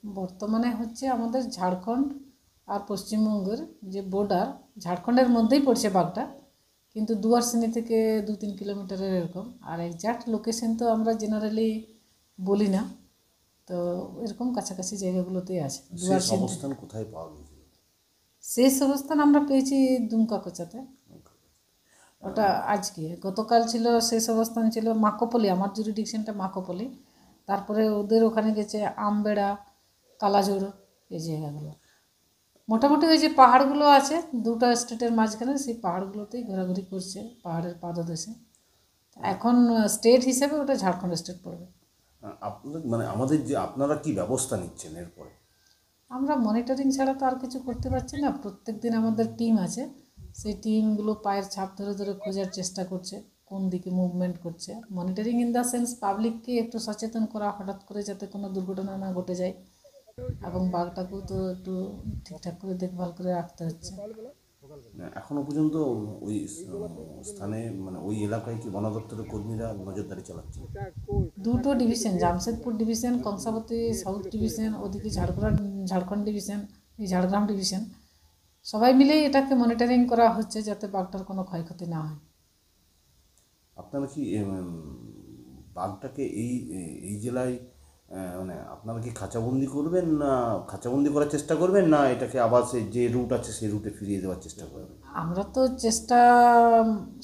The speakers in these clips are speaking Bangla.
বর্তমানে হচ্ছে আমাদের ঝাড়খণ্ড আর পশ্চিমবঙ্গের যে বর্ডার, ঝাড়খণ্ডের মধ্যেই পড়ছে বাঘটা, কিন্তু দুয়ারসিনি থেকে 2-3 কিলোমিটারের এরকম। আর এক্স্যাক্ট লোকেশন তো আমরা জেনারেলি বলি না, তো এরকম কাছাকাছি জায়গাগুলোতেই আছে। শেষ দুয়ারসিনি অবস্থান কোথায় পাওয়া গিয়েছিল? শেষ অবস্থান আমরা পেয়েছি দুমকা কোচাতে। ওটা আজকে, গতকাল ছিল শেষ অবস্থান, ছিল মাকোপলি, আমার জুরিডিকশনটা মাকোপলি। তারপরে ওদের ওখানে গেছে আমবেড়া, কালাজোর, এই জায়গাগুলো। মোটামুটি ওই যে পাহাড়গুলো আছে দুটো স্টেটের মাঝখানে, সেই পাহাড়গুলোতেই ঘোরাঘুরি করছে, পাহাড়ের পাদদেশে। এখন স্টেট হিসেবে ওটা ঝাড়খণ্ড স্টেট পড়বে। আপনাদের মানে আমাদের যে আপনারা কি ব্যবস্থা নিচ্ছেন এরপরে? আমরা মনিটরিং ছাড়া তো আর কিছু করতে পারছি না। প্রত্যেক দিন আমাদের টিম আছে, সেই টিমগুলো পায়ের ছাপ ধরে ধরে খোঁজার চেষ্টা করছে কোন দিকে মুভমেন্ট করছে। মনিটরিং ইন দ্য সেন্স পাবলিককে একটু সচেতন করা, হঠাৎ করে যাতে কোনো দুর্ঘটনা না ঘটে যায়, এবং বাঘটাকেও তো একটু ঠিকঠাক করে দেখভাল করে রাখতে হচ্ছে। এখনো পর্যন্ত ওই স্থানে মানে ওই এলাকায় কি বন দপ্তরের কর্মীরা নজরদারি চালাচ্ছেন? দুটো division, Jamshedpur division, Kangsabati south division, ওদিকে ঝাড়খণ্ড ডিভিশন, এই ঝাড়গ্রাম ডিভিশন, সবাই মিলেই এটাকে মনিটরিং করা হচ্ছে যাতে বাঘটার কোনো ক্ষয়ক্ষতি না হয়। আপনারা কি বাঘটাকে এই এই জেলায় মানে আপনারা কি খাঁচাবন্দি করবেন, না খাঁচাবন্দি করার চেষ্টা করবেন, না এটাকে আবার সেই যে রুট আছে সেই রুটে ফিরিয়ে দেওয়ার চেষ্টা করবেন? আমরা তো চেষ্টা,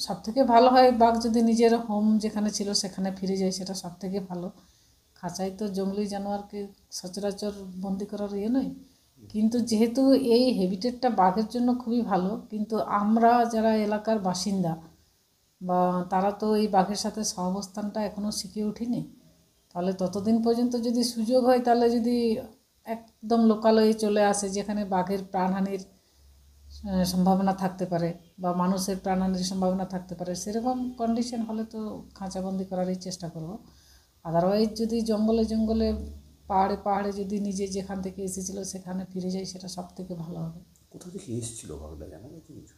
সব থেকে ভালো হয় বাঘ যদি নিজের হোম যেখানে ছিল সেখানে ফিরে যায়, সেটা সব থেকে ভালো। খাঁচায় তো জঙ্গলি জানোয়ারকে সচরাচর বন্দি করার ইয়ে নয়, কিন্তু যেহেতু এই হ্যাবিটেটটা বাঘের জন্য খুবই ভালো, কিন্তু আমরা যারা এলাকার বাসিন্দা বা তারা তো এই বাঘের সাথে সহাবস্থানটা এখনও শিখে উঠিনি। তাহলে ততদিন পর্যন্ত যদি সুযোগ হয়, তাহলে যদি একদম লোকালয়ে চলে আসে যেখানে বাঘের প্রাণহানির সম্ভাবনা থাকতে পারে বা মানুষের প্রাণহানির সম্ভাবনা থাকতে পারে, সেরকম কন্ডিশন হলে তো খাঁচাবন্দি করারই চেষ্টা করব। আদারওয়াইজ যদি জঙ্গলে জঙ্গলে পাহাড়ে পাহাড়ে যদি নিজে যেখান থেকে এসেছিলো সেখানে ফিরে যায়, সেটা সব থেকে ভালো হবে। কোথা থেকে এসেছিল বাঘটা জানা গেছে কিছু?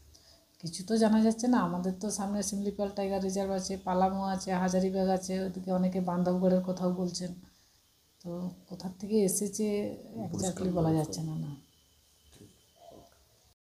কিছু তো জানা যাচ্ছে না। আমাদের তো সামনে শিমলিপাল টাইগার রিজার্ভ আছে, পালামো আছে, হাজারিবাগ আছে, ওদিকে অনেকে বান্ধবগড়ের কথাও বলছেন। তো কোথার থেকে এসেছে এক্স্যাক্টলি বলা যাচ্ছে না।